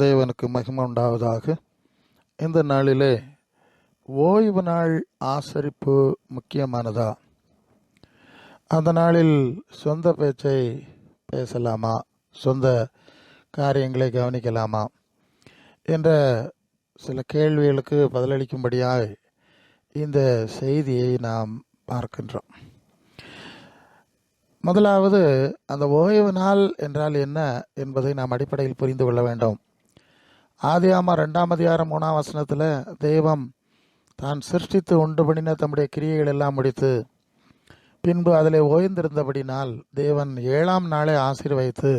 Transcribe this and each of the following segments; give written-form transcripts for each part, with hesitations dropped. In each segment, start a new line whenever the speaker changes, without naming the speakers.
தேவனுக்கு மகிமை உண்டாவதாக. இந்த நாளிலே ஓய்வு நாள் ஆசரிப்பு முக்கியமானதா? அந்த நாளில் சொந்த பேச்சை பேசலாமா, சொந்த காரியங்களை கவனிக்கலாமா என்ற சில கேள்விகளுக்கு பதிலளிக்கும்படியாக இந்த செய்தியை நாம் பார்க்கின்றோம். முதலாவது, அந்த ஓய்வு நாள் என்றால் என்ன என்பதை நாம் அடிப்படையில் புரிந்து கொள்ள வேண்டும். ஆதியாகமம் 2ஆம் அதிகாரம் 3ஆம் வசனத்தில் தெய்வம் தான் சிருஷ்டித்து உண்டு பண்ணின தம்முடைய கிரியைகள் எல்லாம் முடித்து பின்பு அதில் ஓய்ந்திருந்தபடினால் தேவன் 7ஆம் நாளை ஆசீர்வதித்து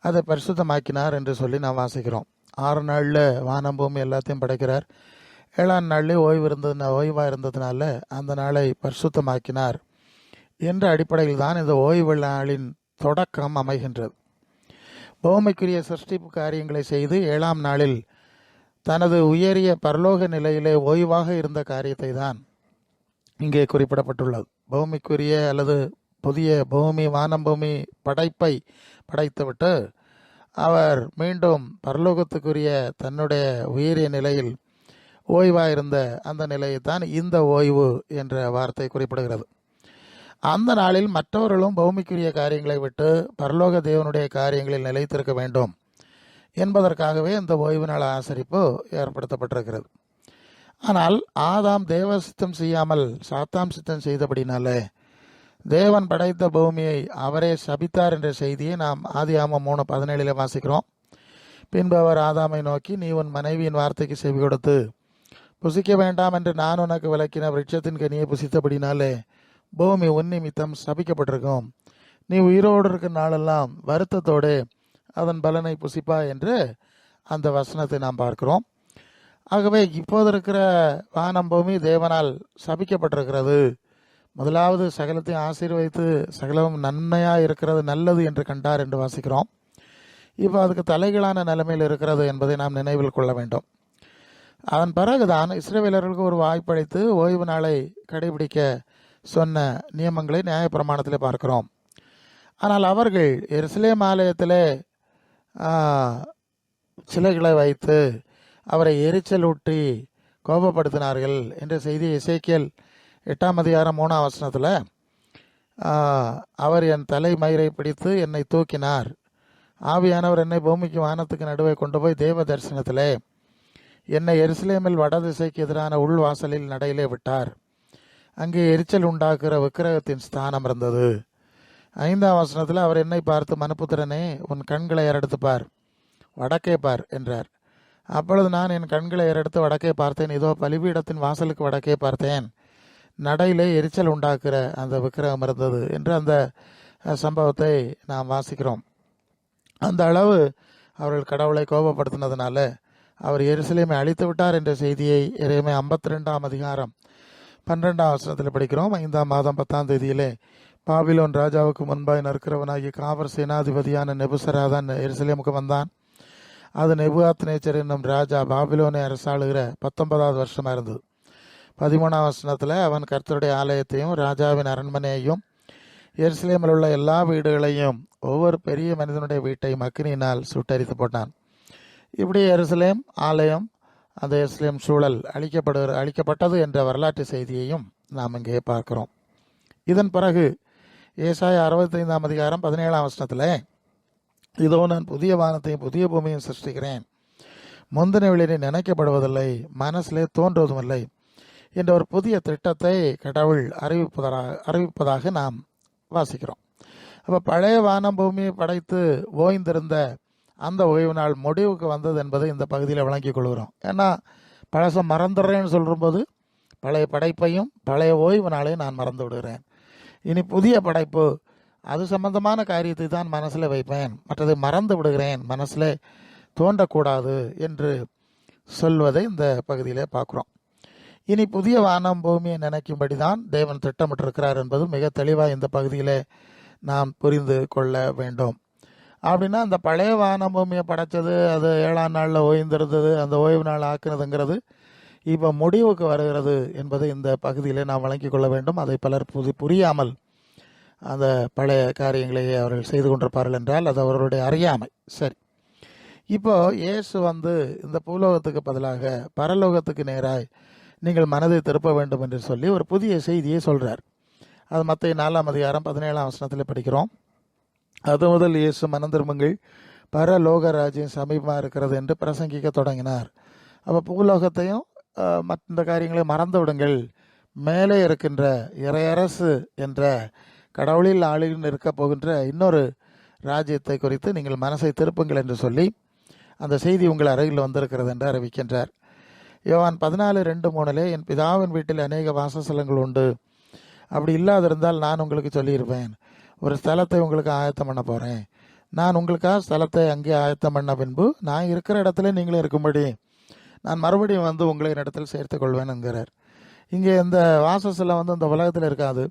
அதை பரிசுத்தமாக்கினார் என்று சொல்லி நாம் வாசிக்கிறோம். 6 நாளில் வானம் பூமி எல்லாத்தையும் படைக்கிறார். 7ஆம் நாளிலே ஓய்வாக இருந்ததுனால அந்த நாளை பரிசுத்தமாக்கினார் என்ற அடிப்படையில் தான் இந்த ஓய்வு நாளின் தொடக்கம் அமைகின்றது. பூமிக்குரிய சிருஷ்டிப்பு காரியங்களை செய்து 7ஆம் நாளில் தனது உயரிய பரலோக நிலையிலே ஓய்வாக இருந்த காரியத்தை தான் இங்கே குறிப்பிடப்பட்டுள்ளது. பூமிக்குரிய அல்லது புதிய பூமி வானம் பூமி படைப்பை படைத்துவிட்டு அவர் மீண்டும் பரலோகத்துக்குரிய தன்னுடைய உயரிய நிலையில் ஓய்வாக இருந்த அந்த நிலையைத்தான் இந்த ஓய்வு என்ற வார்த்தை குறிப்பிடுகிறது. அந்த நாளில் மற்றவர்களும் பூமிக்குரிய காரியங்களை விட்டு பரலோக தேவனுடைய காரியங்களில் நிலைத்திருக்க வேண்டும் என்பதற்காகவே இந்த ஓய்வு நாள் ஆசரிப்பு ஏற்படுத்தப்பட்டிருக்கிறது. ஆனால் ஆதாம் தேவ சித்தம் செய்யாமல் சாத்தாம் சித்தம் செய்தபடினாலே தேவன் படைத்த பூமியை அவரே சபித்தார் என்ற செய்தியை நாம் ஆதியாகமம் 3:17 வாசிக்கிறோம். பின்பு அவர் ஆதாமை நோக்கி, நீ உன் மனைவியின் வார்த்தைக்கு செவி கொடுத்து புசிக்க வேண்டாம் என்று நான் உனக்கு விளக்கின விருட்சத்தின் கனியை புசித்தபடினாலே பூமி உன் நிமித்தம் சபிக்கப்பட்டிருக்கும். நீ உயிரோடு இருக்கிற நாளெல்லாம் வருத்தத்தோடு அதன் பலனை புசிப்பா என்று அந்த வசனத்தை நாம் பார்க்கிறோம். ஆகவே இப்போது இருக்கிற வானம் பூமி தேவனால் சபிக்கப்பட்டிருக்கிறது. முதலாவது சகலத்தையும் ஆசீர்வதித்து சகலமும் நன்மையாக இருக்கிறது, நல்லது என்று கண்டார் என்று வாசிக்கிறோம். இப்போ அதுக்கு தலைகளான நிலைமையில் இருக்கிறது என்பதை நாம் நினைவில் கொள்ள வேண்டும். அதன் பிறகுதான் இஸ்ரவேலர்களுக்கு ஒரு வாய்ப்பளித்து ஓய்வு நாளை கடைபிடிக்க சொன்ன நியமங்களை நியாயப்பிரமாணத்தில் பார்க்கிறோம். ஆனால் அவர்கள் எருசலேம் ஆலயத்தில் சிலைகளை வைத்து அவரை எரிச்சல் ஊற்றி கோபப்படுத்தினார்கள் என்ற செய்தி எசேக்கியேல் 8ஆம் அதிகாரம் 3ஆம் வசனத்தில் அவர் என் தலை மயிரை பிடித்து என்னை தூக்கினார், ஆவியானவர் என்னை பூமிக்கு வானத்துக்கு நடுவே கொண்டு போய் தேவ தரிசனத்திலே என்னை எருசலேமில் வடதிசைக்கு எதிரான உள்வாசலில் நடையிலே விட்டார். அங்கே எரிச்சல் உண்டாக்குற விக்கிரகத்தின் ஸ்தானம் இருந்தது. 5ஆம் வசனத்தில் அவர் என்னை பார்த்து, மனுபுத்திரனே, உன் கண்களை ஏறெடுத்து பார், வடக்கே பார் என்றார். அப்பொழுது நான் என் கண்களை ஏறெடுத்து வடக்கே பார்த்தேன். இதோ பலிபீடத்தின் வாசலுக்கு வடக்கே பார்த்தேன், நடையிலே எரிச்சல் உண்டாக்குற அந்த விக்கிரகம் இருந்தது என்று அந்த சம்பவத்தை நாம் வாசிக்கிறோம். அந்த அளவு அவர்கள் கடவுளை கோபப்படுத்தினதுனால அவர் எருசலேமை அழித்து விட்டார் என்ற செய்தியை எரேமியா 52ஆம் அதிகாரம் 12ஆம் வசனத்தில் படிக்கிறோம். 5ஆம் மாதம் 10ஆம் தேதியிலே பாபிலோன் ராஜாவுக்கு முன்பாய் நற்கிறவனாகிய காவல் சேனாதிபதியான நெபுசராதான் எருசலேமுக்கு வந்தான். அது நேபுகாத்நேச்சர் என்னும் ராஜா பாபிலோனை அரசாளுகிற 19வது வருஷமாக இருந்தது. 13ஆம் வசனத்தில் அவன் கர்த்தருடைய ஆலயத்தையும் ராஜாவின் அரண்மனையையும் எருசலேமில் உள்ள எல்லா வீடுகளையும் ஒவ்வொரு பெரிய மனிதனுடைய வீட்டையும் அக்கினியினால் சுட்டரித்து போட்டான். இப்படி எருசலேம் ஆலயம், அந்த எருசலேம் சூழல் அழிக்கப்பட்டது என்ற வரலாற்று செய்தியையும் நாம் இங்கே பார்க்கிறோம். இதன் பிறகு ஏசாயா 65ஆம் அதிகாரம் 17ஆம் வசனத்தில், இதோ நான் புதிய வானத்தையும் புதிய பூமியையும் சிருஷ்டிக்கிறேன், முந்தினவெளியிலே நினைக்கப்படுவதில்லை, மனசிலே தோன்றுவதுமில்லை என்ற ஒரு புதிய திட்டத்தை கடவுள் அறிவிப்பதாக நாம் வாசிக்கிறோம். அப்போ பழைய வானம் பூமியை படைத்து ஓய்ந்திருந்த அந்த ஓய்வு நாள் முடிவுக்கு வந்தது என்பதை இந்த பகுதியில் விளங்கிக் கொள்கிறோம். ஏன்னா பழசம் மறந்துடுறேன்னு சொல்லும்போது பழைய படைப்பையும் பழைய ஓய்வு நாளையும் நான் மறந்து விடுகிறேன். இனி புதிய படைப்பு, அது சம்பந்தமான காரியத்தை தான் மனசில் வைப்பேன், மற்றதை மறந்து விடுகிறேன், மனசில் தோன்றக்கூடாது என்று சொல்வதை இந்த பகுதியில் பார்க்குறோம். இனி புதிய வானம் பூமியை நினைக்கும்படி தான் தேவன் திட்டமிட்டிருக்கிறார் என்பது மிக தெளிவாக இந்த பகுதியில் நாம் புரிந்து கொள்ள வேண்டும். அப்படின்னா அந்த பழைய வானம் பூமியை படைச்சது, அது 7ஆம் நாளில் ஓய்ந்திருந்தது, அந்த ஓய்வு நாள் ஆக்குனதுங்கிறது இப்போ முடிவுக்கு வருகிறது என்பதை இந்த பகுதியில் நாம் வழங்கிக் கொள்ள வேண்டும். அதை பலர் புரியாமல் அந்த பழைய காரியங்களை அவர்கள் செய்து கொண்டிருப்பார்கள் என்றால் அது அவர்களுடைய அறியாமை. சரி, இப்போ இயேசு இந்த பூலோகத்துக்கு பதிலாக பரலோகத்துக்கு நேராய் நீங்கள் மனதை திருப்ப வேண்டும் என்று சொல்லி ஒரு புதிய செய்தியை சொல்கிறார். அது மத்திய 4ஆம் அதிகாரம் 17ஆம் வசனத்தில் படிக்கிறோம். அது முதல் இயேசு மனம் திரும்புங்கள், பரலோக ராஜ்யம் சமீபமாக இருக்கிறது என்று பிரசங்கிக்க தொடங்கினார். அப்போ பூலோகத்தையும் மற்ற காரியங்களையும் மறந்து விடுங்கள், மேலே இருக்கின்ற இறையரசு என்ற கடவுளில் ஆளுகின்ற இருக்க போகின்ற இன்னொரு ராஜ்யத்தை குறித்து நீங்கள் மனசை திருப்புங்கள் என்று சொல்லி அந்த செய்தி உங்கள் அருகில் வந்திருக்கிறது என்று அறிவிக்கின்றார். யோவான் 14:2-3 என் பிதாவின் வீட்டில் அநேக வாசஸ்தலங்கள் உண்டு, அப்படி இல்லாதிருந்தால் நான் உங்களுக்கு சொல்லியிருப்பேன், ஒரு ஸ்தலத்தை உங்களுக்கு ஆயத்தம் பண்ண போகிறேன், நான் உங்களுக்காக ஸ்தலத்தை அங்கே ஆயத்தம் பண்ண பின்பு நான் இருக்கிற இடத்துல நீங்களும் இருக்கும்படி நான் மறுபடியும் உங்களை இடத்தில் சேர்த்து கொள்வேன் என்கிறார். இங்கே இந்த வாசஸ்தலம் இந்த உலகத்தில் இருக்காது,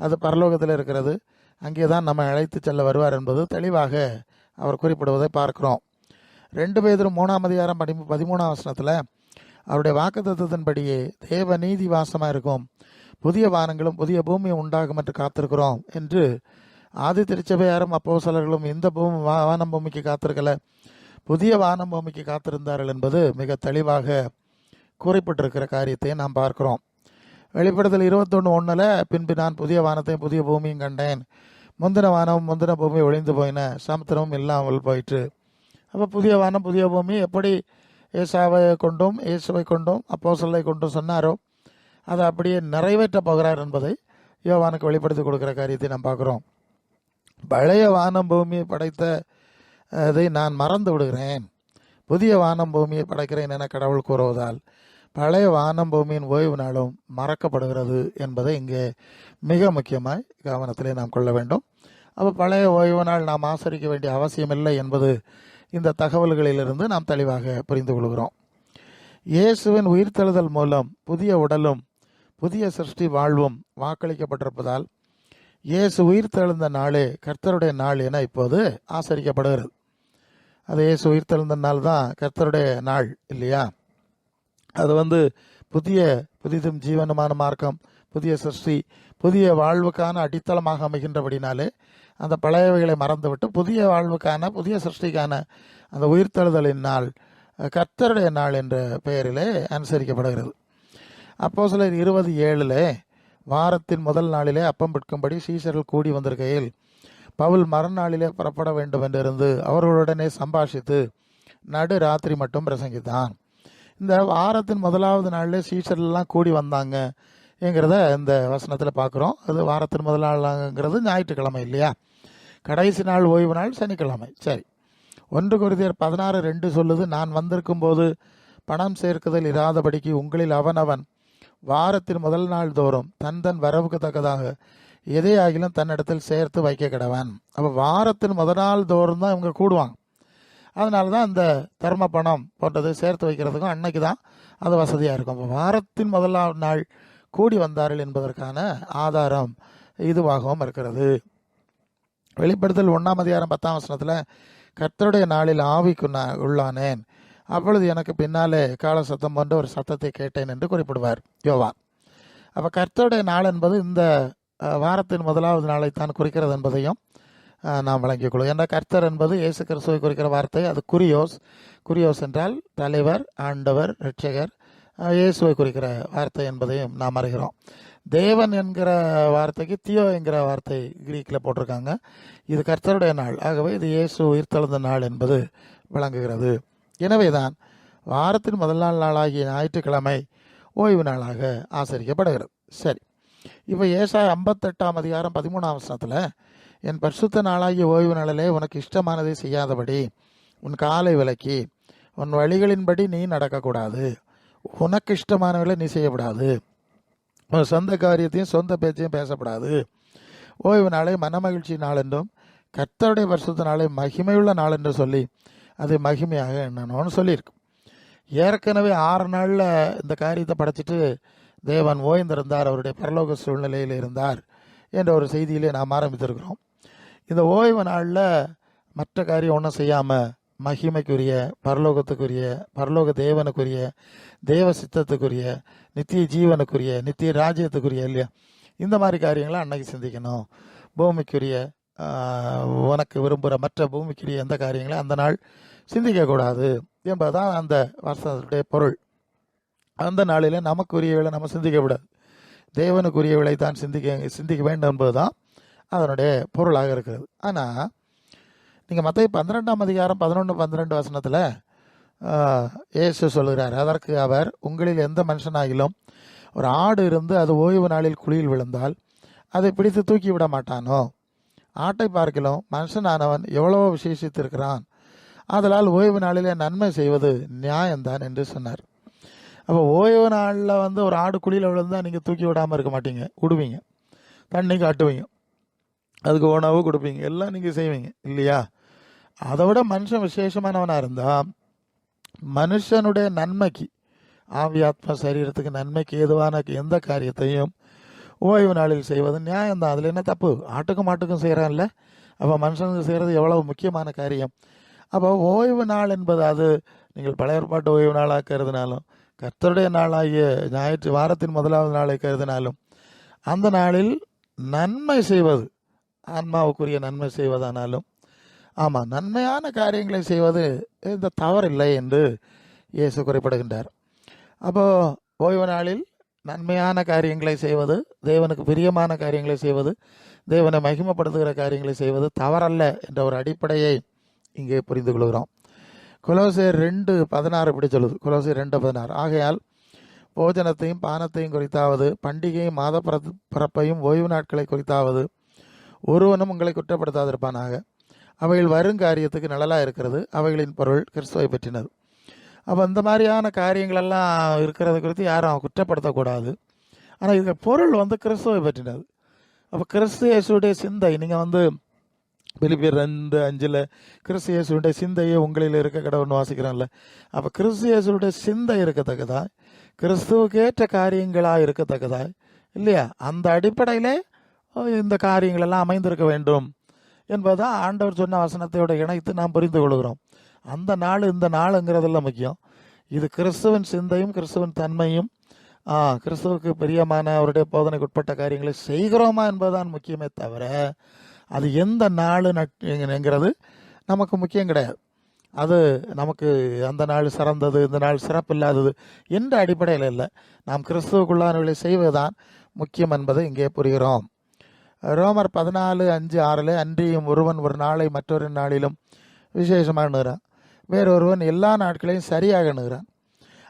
அது பரலோகத்தில் இருக்கிறது. அங்கே தான் நம்ம அழைத்து செல்ல வருவார் என்பது தெளிவாக அவர் குறிப்பிடுவதை பார்க்கிறோம். 2 பேதுரு 3ஆம் அதிகாரம் 13ஆம் வசனத்தில் அவருடைய வாக்குத்தத்தத்தின்படியே தேவ நீதி வாசமாக இருக்கும், புதிய வானங்களும் புதிய பூமியும் உண்டாகும் என்று காத்திருக்கிறோம் என்று ஆதி திருச்சபையாரும் அப்போஸ்தலர்களும் இந்த வானம் பூமிக்கு காத்திருக்கல, புதிய வானம் பூமிக்கு காத்திருந்தார்கள் என்பது மிக தெளிவாக குறிப்பிட்டிருக்கிற காரியத்தை நாம் பார்க்கிறோம். வெளிப்படுத்தல் 21:1 பின்பு நான் புதிய வானத்தையும் புதிய பூமியும் கண்டேன், முந்தின வானமும் முந்தின பூமி ஒளிந்து போயின, சமுத்திரமும் இல்லாமல் போயிற்று. அப்போ புதிய வானம் புதிய பூமி எப்படி ஏசாவை கொண்டும் இயேசுவை கொண்டும் அப்போஸ்தலரை கொண்டும் சொன்னாரோ அதை அப்படியே நிறைவேற்ற போகிறார் என்பதை யோவானுக்கு வெளிப்படுத்தி கொடுக்குற காரியத்தை நாம் பார்க்குறோம். பழைய வானம் பூமியை படைத்ததை நான் மறந்து விடுகிறேன், புதிய வானம் பூமியை படைக்கிறேன் என கடவுள் கூறுவதால் பழைய வானம் பூமியின் ஓய்வு நாளும் மறக்கப்படுகிறது என்பதை இங்கே மிக முக்கியமாய் கவனத்திலே நாம் கொள்ள வேண்டும். அப்போ பழைய ஓய்வு நாள் நாம் ஆசரிக்க வேண்டிய அவசியமில்லை என்பது இந்த தகவல்களிலிருந்து நாம் தெளிவாக புரிந்து கொள்கிறோம். இயேசுவின் உயிர்த்தெழுதல் மூலம் புதிய உடலும் புதிய சிருஷ்டி வாழ்வும் வாக்களிக்கப்பட்டிருப்பதால் இயேசு உயிர்த்தெழுந்த நாளே கர்த்தருடைய நாள் என இப்போது ஆசரிக்கப்படுகிறது. அது இயேசு உயிர்த்தெழுந்த நாள் தான் கர்த்தருடைய நாள் இல்லையா? அது புதிதும் ஜீவனமான மார்க்கம், புதிய சிருஷ்டி, புதிய வாழ்வுக்கான அடித்தளமாக அமைகின்றபடினாலே அந்த பழையவைகளை மறந்துவிட்டு புதிய வாழ்வுக்கான புதிய சிருஷ்டிக்கான அந்த உயிர்த்தெழுதலின் நாள் கர்த்தருடைய நாள் என்ற பெயரிலே அனுசரிக்கப்படுகிறது. அப்போஸ்தலர் 20:7 வாரத்தின் முதல் நாளிலே அப்பம் பிற்கும்படி சீஷர்கள் கூடி வந்திருக்கையில் பவுல் மறுநாளிலே புறப்பட வேண்டும் என்றிருந்து அவர்களுடனே சம்பாஷித்து நடு ராத்திரி மட்டும் பிரசங்கித்தான். இந்த வாரத்தின் முதலாவது நாளிலே சீஷர்கள்லாம் கூடி வந்தாங்க என்கிறத இந்த வசனத்தில் பார்க்குறோம். அது வாரத்தின் முதல் நாள்ங்கிறது ஞாயிற்றுக்கிழமை இல்லையா? கடைசி நாள் ஓய்வு நாள் சனிக்கிழமை. சரி, 1 கொரிந்தியர் 16:2 சொல்லுது, நான் வந்திருக்கும் போது பணம் சேர்க்குதல் இராதபடிக்கு உங்களில் அவனவன் வாரத்தின் முதல் நாள் தோறும் தன் வரவுக்கு தக்கதாக எதை ஆகிலும் தன்னிடத்தில் சேர்த்து வைக்க கிடவன். அப்போ வாரத்தின் முதல் நாள் தோறும் தான் இவங்க கூடுவாங்க. அதனால தான் இந்த தர்ம பணம் போன்றதை சேர்த்து வைக்கிறதுக்கும் அன்னைக்கு தான் அது வசதியாக இருக்கும். அப்போ வாரத்தின் முதலாம் நாள் கூடி வந்தார்கள் என்பதற்கான ஆதாரம் இதுவாகவும் இருக்கிறது. வெளிப்படுத்தல் 1ஆம் அதிகாரம் 10ஆம் வசனத்தில் கர்த்தருடைய நாளில் ஆவிக்கு உள்ளானேன், அப்பொழுது எனக்கு பின்னாலே கால சத்தம் போன்ற ஒரு சத்தத்தை கேட்டேன் என்று குறிப்பிடுவார் யோவான். அப்போ கர்த்தருடைய நாள் என்பது இந்த வாரத்தின் முதலாவது நாளைத்தான் குறிக்கிறது என்பதையும் நாம் வழங்கிக் கொள்வோம். ஏன்னா கர்த்தர் என்பது இயேசு கிறிஸ்துவை குறிக்கிற வார்த்தை. அது குறியோஸ் என்றால் தலைவர், ஆண்டவர், இரட்சகர், இயேசுவை குறிக்கிற வார்த்தை என்பதையும் நாம் அறிகிறோம். தேவன் என்கிற வார்த்தைக்கு தியோ என்கிற வார்த்தை கிரீக்கில் போட்டிருக்காங்க. இது கர்த்தருடைய நாள், ஆகவே இது இயேசு உயிர்த்தெழுந்த நாள் என்பது விளங்குகிறது. எனவே தான் வாரத்தின் முதல் நாளாகிய ஞாயிற்றுக்கிழமை ஓய்வு நாளாக ஆசரிக்கப்படுகிறது. சரி, இப்போ ஏசாயா 58ஆம் அதிகாரம் 13ஆம் வசனத்தில் என் பரிசுத்த நாளாகிய ஓய்வு நாளிலே உனக்கு இஷ்டமானதை செய்யாதபடி உன் காலை விலக்கி உன் வழிகளின்படி நீ நடக்கக்கூடாது, உனக்கு இஷ்டமானவர்களை நீ செய்யக்கூடாது, உன் சொந்த காரியத்தையும் சொந்த பேச்சையும் பேசக்கூடாது, ஓய்வு நாளை மனமகிழ்ச்சி நாள் என்றும் கர்த்தருடைய பரிசுத்த நாளை மகிமையுள்ள நாள் என்று சொல்லி அது மகிமையாக எண்ணணும்னு சொல்லியிருக்கு. ஏற்கனவே 6 நாளில் இந்த காரியத்தை படைச்சிட்டு தேவன் ஓய்ந்திருந்தார், அவருடைய பரலோக சூழ்நிலையில் இருந்தார் என்ற ஒரு செய்தியிலே நாம் ஆரம்பித்திருக்கிறோம். இந்த ஓய்வு நாளில் மற்ற காரியம் ஒன்றும் செய்யாமல் மகிமைக்குரிய, பரலோகத்துக்குரிய, பரலோக தேவனுக்குரிய, தேவ சித்தத்துக்குரிய, நித்திய ஜீவனுக்குரிய, நித்திய ராஜ்யத்துக்குரிய இல்லையா, இந்த மாதிரி காரியங்களை அன்னைக்கு சிந்திக்கணும். பூமிக்குரிய உனக்கு விரும்புகிற மற்ற பூமிக்குரிய எந்த காரியங்களையும் அந்த நாள் சிந்திக்கக்கூடாது என்பதுதான் அந்த வசனத்துடைய பொருள். அந்த நாளில் நமக்குரியவளை நம்ம சிந்திக்கக்கூடாது, தேவனுக்குரியவளை தான் சிந்திக்க வேண்டும் என்பதுதான் அதனுடைய பொருளாக இருக்கிறது. ஆனால் நீங்கள் மத்திய 12ஆம் அதிகாரம் 11-12 வசனத்தில் இயேசு சொல்கிறார், அதற்கு அவர், உங்களில் எந்த மனுஷனாகிலும் ஒரு ஆடு இருந்து அது ஓய்வு நாளில் குழியில் விழுந்தால் அதை பிடித்து தூக்கி விட மாட்டானோ? ஆட்டை பார்க்கிலும் மனுஷனானவன் எவ்வளவோ விசேஷித்திருக்கிறான், ஆதலால் ஓய்வு நாளிலே நன்மை செய்வது நியாயம்தான் என்று சொன்னார். அப்போ ஓய்வு நாளில் ஒரு ஆடு குழியில் விழுந்தால் நீங்கள் தூக்கி விடாமல் இருக்க மாட்டீங்க, விடுவீங்க, தண்ணி காட்டுவீங்க, அதுக்கு உணவு கொடுப்பீங்க, எல்லாம் நீங்கள் செய்வீங்க இல்லையா? அதை விட மனுஷன் விசேஷமானவனாக இருந்தால் மனுஷனுடைய நன்மைக்கு, ஆவியாத்மா சரீரத்துக்கு நன்மைக்கு ஏதுவான எந்த காரியத்தையும் ஓய்வு நாளில் செய்வது நியாயம்தான். அதில் என்ன தப்பு? ஆட்டுக்கும் மாட்டுக்கும் செய்கிறான்ல, அப்போ மனுஷனுக்கு செய்கிறது எவ்வளவு முக்கியமான காரியம். அப்போ ஓய்வு நாள் என்பது, அது நீங்கள் பழைய ஏற்பாட்டு ஓய்வு நாளாக கருதினாலும், கர்த்தருடைய நாளாகிய ஞாயிற்று வாரத்தின் முதலாவது நாளை கருதினாலும், அந்த நாளில் நன்மை செய்வது, ஆன்மாவுக்குரிய நன்மை செய்வதானாலும், ஆமாம், நன்மையான காரியங்களை செய்வது இந்த தவறில்லை என்று இயேசு குறிப்பிடுகின்றார். அப்போது ஓய்வு நாளில் நன்மையான காரியங்களை செய்வது, தேவனுக்கு பிரியமான காரியங்களை செய்வது, தேவனை மகிமைப்படுத்துகிற காரியங்களை செய்வது தவறல்ல என்ற ஒரு அடிப்படையை இங்கே புரிந்து கொள்கிறோம். கொலோசியர் 2:16 இப்படி சொல்லுது. கொலோசியர் 2:16, ஆகையால் போஜனத்தையும் பானத்தையும் குறித்தாவது, பண்டிகையும் மாத பிறப்பையும் ஓய்வு நாட்களை குறித்தாவது ஒருவனும் உங்களை குற்றப்படுத்தாதிருப்பானாக. அவைகள் வருங்காரியத்துக்கு நிழலாக இருக்கிறது, அவைகளின் பொருள் கிறிஸ்துவை பற்றினது. அப்போ இந்த மாதிரியான காரியங்களெல்லாம் இருக்கிறத குறித்து யாரும் குற்றப்படுத்தக்கூடாது. ஆனால் இதுக்கு பொருள் கிறிஸ்துவை பற்றினது. அப்போ கிறிஸ்து இயேசுடைய சிந்தை, நீங்கள் பிலிப்பியர் 2:5 கிறிஸ்து இயேசுடைய சிந்தையை உங்களில் இருக்க கடவுள்னு வாசிக்கிறோம்ல. அப்போ கிறிஸ்து இயேசுடைய சிந்தை இருக்கத்தக்கதாய், கிறிஸ்துவுக்கேற்ற காரியங்களாக இருக்கத்தக்கதாய் இல்லையா, அந்த அடிப்படையிலே இந்த காரியங்களெல்லாம் அமைந்திருக்க வேண்டும் என்பதுதான் ஆண்டவர் சொன்ன வசனத்தையோட இணைத்து நாம் புரிந்து கொள்கிறோம். அந்த நாள் இந்த நாளுங்கிறதெல்லாம் முக்கியம். இது கிறிஸ்துவின் சிந்தையும் கிறிஸ்துவின் தன்மையும், கிறிஸ்துவுக்கு பிரியமான அவருடைய போதனைக்கு உட்பட்ட காரியங்களை செய்கிறோமா என்பதுதான் முக்கியமே தவிர, அது எந்த நாள் என்கிறது நமக்கு முக்கியம் கிடையாது. அது நமக்கு அந்த நாள் சிறந்தது, இந்த நாள் சிறப்பில்லாதது என்ற அடிப்படையில் இல்லை, நாம் கிறிஸ்துவுக்குள்ளானவர்களை செய்வதுதான் முக்கியம் என்பதை இங்கே புரிகிறோம். ரோமர் 14:5-6 அன்றியும் ஒருவன் ஒரு நாளை மற்றொரு நாளிலும் விசேஷமாக எண்ணுகிறான், வேறொருவன் எல்லா நாட்களையும் சரியாக எண்ணுகிறான்.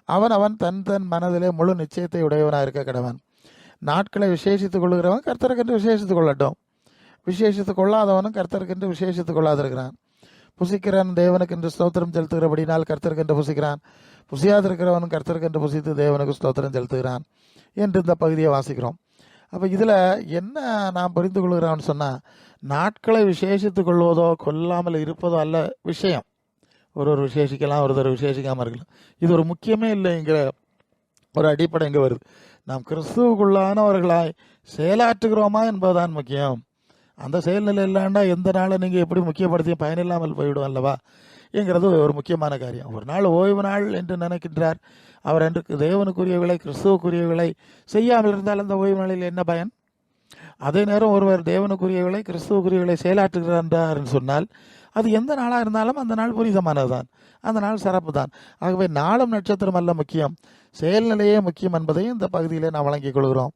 அவன் தன் தன் மனதிலே முழு நிச்சயத்தை உடையவனாக இருக்க கடவன். நாட்களை விசேஷித்துக் கொள்கிறவன் கர்த்தருக்கென்று விசேஷித்துக் கொள்ளட்டும், விசேஷித்துக் கொள்ளாதவனும் கர்த்தருக்கென்று விசேஷித்துக் கொள்ளாதிருக்கிறான். புசிக்கிறான் தேவனுக்கென்று ஸ்தோத்திரம் செலுத்துகிறபடினால் கர்த்தருக்கென்று புசிக்கிறான், புசியாதிருக்கிறவனும் கர்த்தருக்கென்று புசித்து தேவனுக்கு ஸ்தோத்திரம் செலுத்துகிறான் என்று இந்த பகுதியை வாசிக்கிறோம். அப்போ இதில் என்ன நாம் புரிந்து கொள்கிறோம்னு சொன்னால், நாட்களை விசேஷித்துக் கொள்வதோ கொல்லாமல் இருப்பதோ அல்ல விஷயம். ஒருவர் விசேஷிக்கலாம், ஒருத்தர் விசேஷிக்காமல் இருக்கலாம், இது ஒரு முக்கியமே இல்லைங்கிற ஒரு அடிப்படை இங்கே வருது. நாம் கிறிஸ்துவுக்குள்ளானவர்களாய் செயலாற்றுகிறோமா என்பதுதான் முக்கியம். அந்த செயல்நிலை இல்லாண்டா எந்த நாளை நீங்கள் எப்படி முக்கியப்படுத்தியும் பயனில்லாமல் போய்விடும் அல்லவா என்கிறது ஒரு முக்கியமான காரியம். ஒரு நாள் ஓய்வு நாள் என்று நினைக்கின்றார் அவர், என்று தேவனுக்குரியவர்களை கிறிஸ்துவுக்குரியவர்களை செய்யாமல் இருந்தால் அந்த ஓய்வு நாளில் என்ன பயன்? அதே நேரம் ஒருவர் தேவனுக்குரியவர்களை கிறிஸ்துவுக்குரியவர்களை செயலாற்றுகிறார் சொன்னால் அது எந்த நாளாக இருந்தாலும் அந்த நாள் புனிதமானது தான், அந்த நாள் சிறப்பு தான். ஆகவே நாளும் நட்சத்திரம் அல்ல முக்கியம், செயல்நிலையே முக்கியம் என்பதையும் இந்த பகுதியிலே நாம் வழங்கிக் கொள்கிறோம்.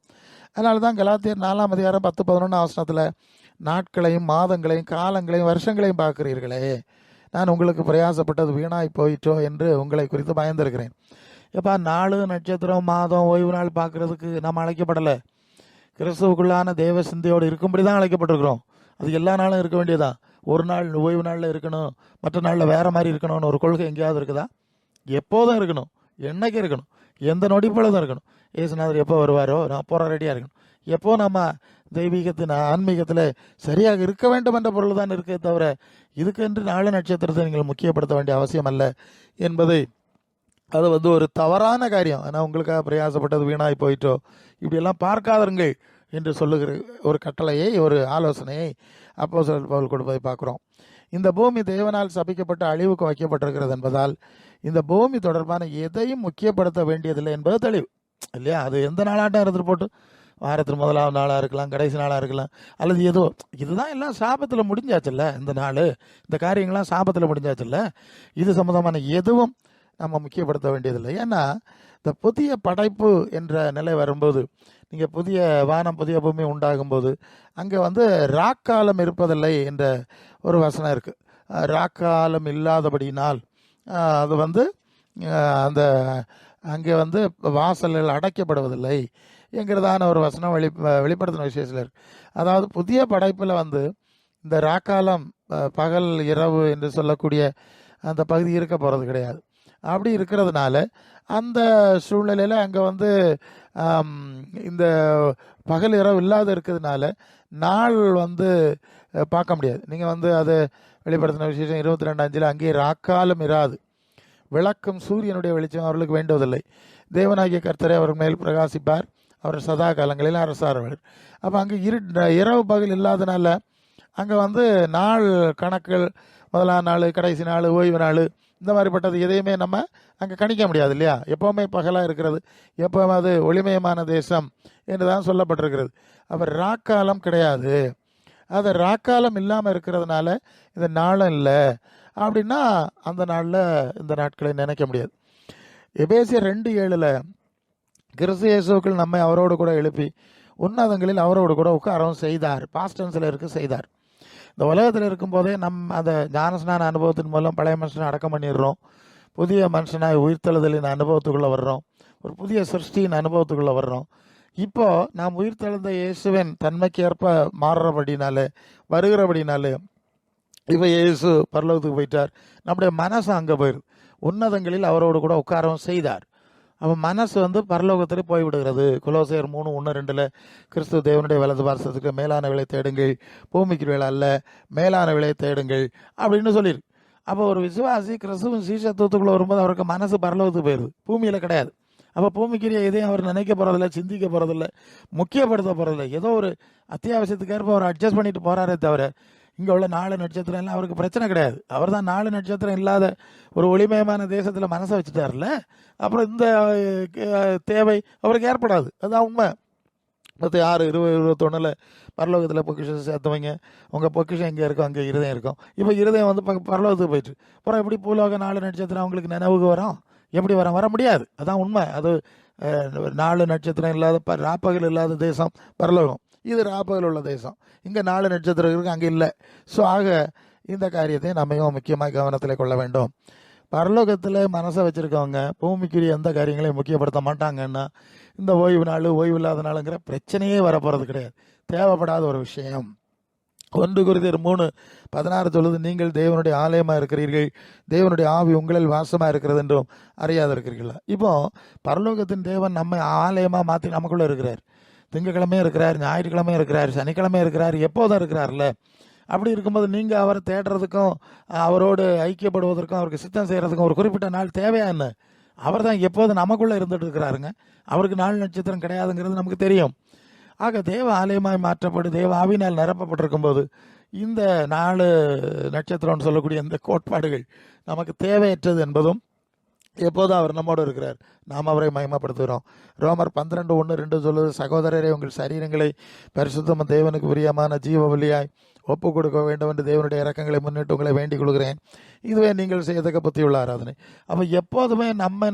அதனால தான் கலாத்தியர் 4:10-11 நாட்களையும் மாதங்களையும் காலங்களையும் வருஷங்களையும் பார்க்கிறீர்களே, நான் உங்களுக்கு பிரயாசப்பட்டது வீணாய் போயிட்டோ என்று உங்களை குறித்து பயந்திருக்கிறேன். எப்பா, நாலு நட்சத்திரம் மாதம் ஓய்வு நாள் பார்க்கறதுக்கு நம்ம அழைக்கப்படலை, கிறிஸ்துவுக்குள்ளான தேவ சிந்தையோடு இருக்கும்படி தான் அழைக்கப்பட்டிருக்கிறோம். அது எல்லா நாளும் இருக்க வேண்டியதான். ஒரு நாள் ஓய்வு நாளில் இருக்கணும், மற்ற நாளில் வேறு மாதிரி இருக்கணும்னு ஒரு கொள்கை எங்கேயாவது இருக்குதா? எப்போதும் இருக்கணும், என்னைக்கு இருக்கணும், எந்த நொடிப்பொழுதும் இருக்கணும். ஏசுநாதர் எப்போ வருவாரோ நான் போகிற ரெடியாக இருக்கணும். எப்போ நம்ம தெய்வீகத்தின் ஆன்மீகத்தில் சரியாக இருக்க வேண்டும் என்ற பொருள் தான் இருக்கே தவிர இதுக்கென்று நாலு நட்சத்திரத்தை நீங்கள் முக்கியப்படுத்த வேண்டிய அவசியம் அல்ல என்பதை, அது ஒரு தவறான காரியம். ஆனால் உங்களுக்காக பிரயாசப்பட்டது வீணாய் போயிட்டோ இப்படியெல்லாம் பார்க்காதருங்கள் என்று சொல்லுகிற ஒரு கட்டளையை, ஒரு ஆலோசனையை அப்போஸ்தலர் பவுல் கொடுப்பதை பார்க்குறோம். இந்த பூமி தேவனால் சபிக்கப்பட்டு அழிவுக்கு வைக்கப்பட்டிருக்கிறது என்பதால் இந்த பூமி தொடர்பான எதையும் முக்கியப்படுத்த வேண்டியதில்லை என்பது தெளிவு இல்லையா? அது எந்த நாளாட்டம் இருந்துட்டு போட்டு, வாரத்தில் முதலாவது நாளாக இருக்கலாம், கடைசி நாளாக இருக்கலாம், அல்லது ஏதோ இதுதான் எல்லாம் சாபத்தில் முடிஞ்சாச்சுல்ல. இந்த நாள் இந்த காரியங்கள்லாம் சாபத்தில் முடிஞ்சாச்சுல்ல. இது சம்மந்தமான எதுவும் நம்ம முக்கியப்படுத்த வேண்டியதில்லை. ஏன்னா இந்த புதிய படைப்பு என்ற நிலை வரும்போது, நீங்கள் புதிய வானம் புதிய பூமி உண்டாகும்போது அங்கே ராக்காலம் இருப்பதில்லை என்ற ஒரு வசனம் இருக்குது. ராக்காலம் இல்லாதபடியினால் அது அந்த அங்கே வாசல்கள் அடைக்கப்படுவதில்லை என்கிறதான ஒரு வசனம் வெளிப்படுத்தின விசேஷத்தில் இருக்குது. அதாவது புதிய படைப்பில் இந்த ராக்காலம் பகல் இரவு என்று சொல்லக்கூடிய அந்த பகுதி இருக்க போகிறது கிடையாது. அப்படி இருக்கிறதுனால அந்த சூழ்நிலையில் அங்கே இந்த பகல் இரவு இல்லாத இருக்கிறதுனால நாள் பார்க்க முடியாது. நீங்கள் அது வெளிப்படுத்தின விசேஷம் 22:5 அங்கே ராக்காலம் இராது, விளக்கும் சூரியனுடைய வெளிச்சம் அவர்களுக்கு வேண்டுவதில்லை, தேவனாகிய கர்த்தரை அவர் மேல் பிரகாசிப்பார், அவர் சதா காலங்களில் அரசாரவர். அப்போ அங்கே இரவு பகல் இல்லாதனால அங்கே நாள் கணக்குகள், முதலாம் நாள், கடைசி நாள், ஓய்வு நாள், இந்த மாதிரிப்பட்டது எதையுமே நம்ம அங்கே கணிக்க முடியாது இல்லையா. எப்போவுமே பகலாக இருக்கிறது, எப்போவும் அது ஒளிமயமான தேசம் என்று தான் சொல்லப்பட்டிருக்கிறது. அப்போ ராக்காலம் கிடையாது. அது ராக்காலம் இல்லாமல் இருக்கிறதுனால இந்த நாளும் இல்லை அப்படின்னா அந்த நாளில் இந்த நாட்களை நினைக்க முடியாது. எபேசியர் 2:7 கிறிஸ்து இயேசுவுக்குள் நம்மை அவரோடு கூட எழுப்பி உன்னதங்களில் அவரோடு கூட உட்காரவும் செய்தார். பாஸ்டன்ஸில் இருக்க செய்தார். இந்த உலகத்தில் இருக்கும்போதே அந்த ஞானஸ்நான அனுபவத்தின் மூலம் பழைய மனுஷனை அடக்கம் பண்ணிடுறோம், புதிய மனுஷனாய் உயிர்த்தெழுதலின் அனுபவத்துக்குள்ளே வர்றோம், ஒரு புதிய சிருஷ்டியின் அனுபவத்துக்குள்ளே வர்றோம். இப்போது நாம் உயிர்த்தெழுந்த இயேசுவின் தன்மைக்கு ஏற்ப மாறுறபடினாலே வருகிறபடினாலே இப்போ இயேசு பரலோகத்துக்கு போயிட்டார், நம்முடைய மனசு அங்கே போயிடுது. உன்னதங்களில் அவரோடு கூட உட்காரவும் செய்தார். அப்போ மனசு பரலோகத்தில் போய்விடுகிறது. கொலோசையர் 3:1-2 கிறிஸ்து தேவனுடைய வலது பார்சத்துக்கு மேலான விலை தேடுங்கள், பூமிக்கு வேலை அல்ல, மேலான விலை தேடுங்கள் அப்படின்னு சொல்லியிருக்கு. அப்போ ஒரு விசுவாசி கிறிஸ்துவின் சீஷத்துவத்துக்குள்ளே வரும்போது அவருக்கு மனசு பரலோகத்துக்கு போயிடுது, பூமியில் கிடையாது. அப்போ பூமிக்குரிய எதையும் அவர் நினைக்க போகிறதில்ல, சிந்திக்க போகிறதில்ல, முக்கியப்படுத்த போகிறதில்ல. ஏதோ ஒரு அத்தியாவசியத்துக்கு ஏற்ப அவர் அட்ஜஸ்ட் பண்ணிட்டு போகிறாரே தவிர இங்கே உள்ள 4 நட்சத்திரம் எல்லாம் அவருக்கு பிரச்சனை கிடையாது. அவர் தான் 4 நட்சத்திரம் இல்லாத ஒரு ஒளிமயமான தேசத்தில் மனசை வச்சுட்டார்ல. அப்புறம் இந்த தேவை அவருக்கு ஏற்படாது. அதுதான் உண்மை. 6:20-21 பரலோகத்தில் பொக்கிஷம் சேர்த்தவங்க, உங்கள் பொக்கிஷம் எங்கே இருக்கும் அங்கே இருதயம் இருக்கும். இப்போ இருதயம் பரலோகத்துக்கு போயிட்டு அப்புறம் எப்படி பூலோக 4 நட்சத்திரம் அவங்களுக்கு நினைவுக்கு வரும்? எப்படி வர முடியாது. அதான் உண்மை. அது 4 நட்சத்திரம் இல்லாத ராப்பகல் இல்லாத தேசம் பரலோகம். இது ராப்பகல் உள்ள தேசம். இங்கே 4 நட்சத்திரம் இருக்குது, அங்கே இல்லை. ஸோ ஆக இந்த காரியத்தை நம்மையும் முக்கியமாக கவனத்தில் கொள்ள வேண்டும். பரலோகத்தில் மனசை வச்சுருக்கவங்க பூமிக்குரிய எந்த காரியங்களையும் முக்கியப்படுத்த மாட்டாங்கன்னா இந்த ஓய்வு நாள் ஓய்வு இல்லாத நாளுங்கிற பிரச்சனையே வரப்போகிறது கிடையாது. தேவைப்படாத ஒரு விஷயம். 1 கொரிந்தியர் 3:16 சொல்லுது, நீங்கள் தேவனுடைய ஆலயமாக இருக்கிறீர்கள், தேவனுடைய ஆவி உங்களில் வாசமாக இருக்கிறது என்றும் அறியாத இருக்கிறீர்களா. இப்போ பரலோகத்தின் தேவன் நம்ம ஆலயமாக மாற்றி நமக்குள்ளே இருக்கிறார். திங்கக்கிழமையும் இருக்கிறார், ஞாயிற்றுக்கிழமையும் இருக்கிறார், சனிக்கிழமையும் இருக்கிறார், எப்போதும் இருக்கிறார்ல. அப்படி இருக்கும்போது நீங்கள் அவரை தேடுறதுக்கும் அவரோடு ஐக்கியப்படுவதற்கும் அவருக்கு சித்தம் செய்கிறதுக்கும் ஒரு குறிப்பிட்ட நாள் தேவையா என்ன? அவர் தான் எப்போதும் நமக்குள்ளே இருந்துட்டு இருக்கிறாருங்க. அவருக்கு 4 நட்சத்திரம் கிடையாதுங்கிறது நமக்கு தெரியும். ஆக தேவ ஆலயமாய் மாற்றப்பட்டு தேவ ஆவினால் நிரப்பப்பட்டிருக்கும் போது இந்த 4 நட்சத்திரம்னு சொல்லக்கூடிய இந்த கோட்பாடுகள் நமக்கு தேவையற்றது என்பதும் எப்போதும் அவர் நம்மோடு இருக்கிறார், நாம் அவரை மகிமைப்படுத்துகிறோம். ரோமர் 12:1-2 சொல்லுது, சகோதரரே உங்கள் சரீரங்களை பரிசுத்தமும் தேவனுக்கு பிரியமான ஜீவ பலியாய் ஒப்பு கொடுக்க வேண்டும் என்று தேவனுடைய இரக்கங்களை முன்னிட்டு உங்களை வேண்டிக் கொள்கிறேன், இதுவே நீங்கள் செய்யத்தக்க புத்தியுள்ள ஆராதனை. அப்போ எப்போதுமே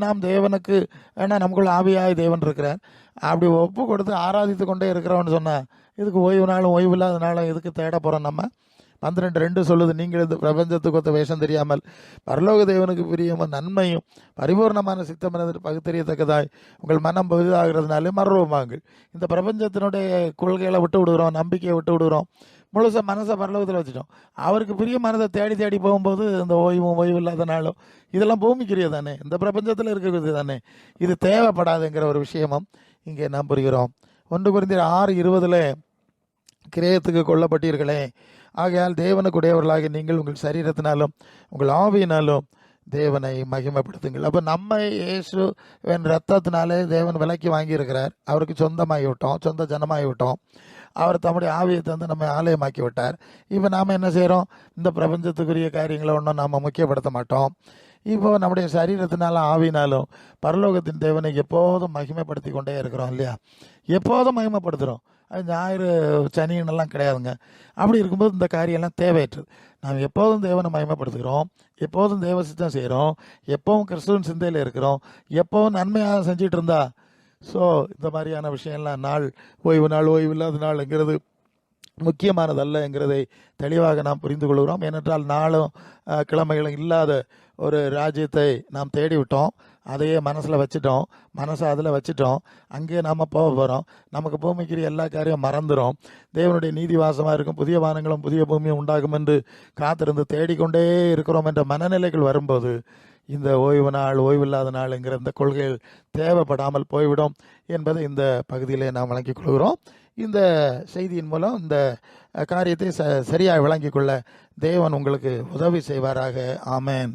நாம் தேவனுக்கு, ஏன்னா நமக்குள்ள ஆவியாய் தேவன் இருக்கிறார், அப்படி ஒப்பு கொடுத்து ஆராதித்து கொண்டே இருக்கிறோம்னு சொன்னால் இதுக்கு ஓய்வு நாளும் ஓய்வு இல்லாத நாளும் எதுக்கு தேட போகிறோம்? நம்ம 12:2 சொல்லுது, நீங்கள் இந்த பிரபஞ்சத்துக்கு ஒத்த வேஷம் தெரியாமல் பரலோக தேவனுக்கு பிரியமும் நன்மையும் பரிபூர்ணமான சித்தம் என்று பகுத்தறியத்தக்கதாய் உங்கள் மனம் பகுதாகிறதுனாலே மர்வமாங்கள். இந்த பிரபஞ்சத்தினுடைய கொள்கைகளை விட்டு விடுகிறோம், நம்பிக்கையை விட்டு விடுகிறோம், முழுச மனசை பரலோகத்தில் வச்சுட்டோம். அவருக்கு பிரிய மனதை தேடி போகும்போது இந்த ஓய்வு இல்லாத நாளும் இதெல்லாம் பூமிக்குரிய தானே, இந்த பிரபஞ்சத்தில் இருக்கிறது தானே, இது தேவைப்படாதுங்கிற ஒரு விஷயமும் இங்கே நாம் புரிகிறோம். 1 கொரிந்தியர் 6:20 கிரயத்துக்கு கொல்லப்பட்டீர்களே, ஆகையால் தேவனுக்குடையவர்களாக நீங்கள் உங்கள் சரீரத்தினாலும் உங்கள் ஆவியினாலும் தேவனை மகிமைப்படுத்துங்கள். அப்போ நம்ம இயேசுவின் ரத்தத்தினாலே தேவன் விலைக்கு வாங்கியிருக்கிறார், அவருக்கு சொந்தமாகி விட்டோம், சொந்த ஜனமாகி விட்டோம். அவர் தம்முடைய ஆவியை தந்து நம்ம ஆலயமாக்கி விட்டார். இப்போ நாம் என்ன செய்கிறோம்? இந்த பிரபஞ்சத்துக்குரிய காரியங்களை ஒன்றும் நாம் முக்கியப்படுத்த மாட்டோம். இப்போ நம்முடைய சரீரத்தினாலும் ஆவினாலும் பரலோகத்தின் தேவனை எப்போதும் மகிமைப்படுத்தி கொண்டே இருக்கிறோம் இல்லையா? எப்போதும் மகிமைப்படுத்துகிறோம். அது ஞாயிறு சனின்னெல்லாம் கிடையாதுங்க. அப்படி இருக்கும்போது இந்த காரியெல்லாம் தேவையற்றது. நாம் எப்போதும் தேவனை மகிமைப்படுத்துகிறோம், எப்போதும் தேவ சித்தம் செய்கிறோம், எப்போவும் கிறிஸ்துவின் சிந்தையில் இருக்கிறோம், எப்போவும் நன்மையாக செஞ்சிட்டு இருந்தா ஸோ இந்த மாதிரியான விஷயம்லாம் ஓய்வு நாள் ஓய்வு இல்லாத நாள்ங்கிறது முக்கியமானதல்லங்கிறதை தெளிவாக நாம் புரிந்து கொள்கிறோம். ஏனென்றால் நாளும் கிழமைகளும் இல்லாத ஒரு ராஜ்யத்தை நாம் தேடி விட்டோம், அதையே மனசில் வச்சுட்டோம், மனசை அதில் வச்சுட்டோம். அங்கே நாம் போக போகிறோம். நமக்கு பூமிக்கு எல்லா காரியம் மறந்துடும். தேவனுடைய நீதி வாசமாக இருக்கும், புதிய வானங்களும் புதிய பூமியும் உண்டாகும் என்று காத்திருந்து தேடிக்கொண்டே இருக்கிறோம் என்ற மனநிலைகள் வரும்போது இந்த ஓய்வு நாள் ஓய்வில்லாத நாளுங்கிற இந்த கொள்கைகள் தேவைப்படாமல் போய்விடும் என்பதை இந்த பகுதியிலே நாம் விளங்கிக் கொள்கிறோம். இந்த செய்தியின் மூலம் இந்த காரியத்தை சரியாக விளங்கிக் கொள்ள தேவன் உங்களுக்கு உதவி செய்வாராக. ஆமென்.